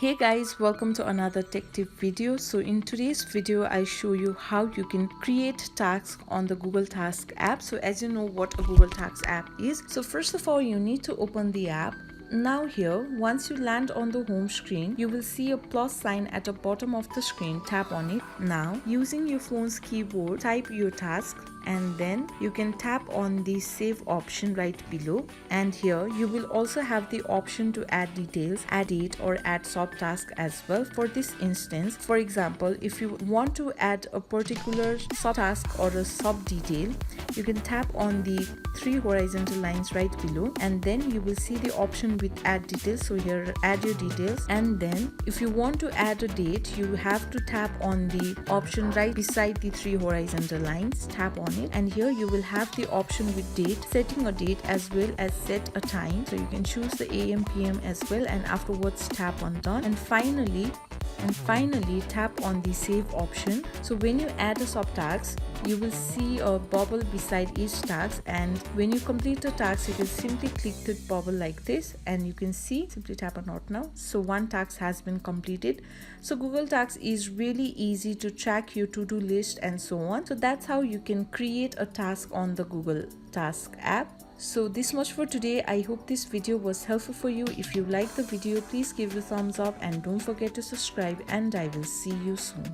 Hey guys, welcome to another tech tip video. So in today's video I show you how you can create tasks on the Google Task app. So as you know what a Google Tasks app is, so first of all you need to open the app. Now here, once you land on the home screen, you will see a plus sign at the bottom of the screen. Tap on it. Now using your phone's keyboard, type your task and then you can tap on the save option right below, and here you will also have the option to add details, add date or add subtask as well. For this instance, for example, if you want to add a particular subtask or a sub detail, you can tap on the three horizontal lines right below and then you will see the option with add details. So here add your details, and then if you want to add a date, you have to tap on the option right beside the three horizontal lines. Tap on it and here you will have the option with date, setting a date as well as set a time. So you can choose the AM PM as well, and afterwards tap on done, and finally tap on the save option. So when you add a subtask, you will see a bubble beside each task, and when you complete the task you can simply click the bubble like this and you can see, simply tap on not now. So one task has been completed. So Google Tasks is really easy to track your to-do list and so on. So that's how you can create a task on the Google Task app. So this much for today. I hope this video was helpful for you. If you like the video, please give it a thumbs up and don't forget to subscribe, and I will see you soon.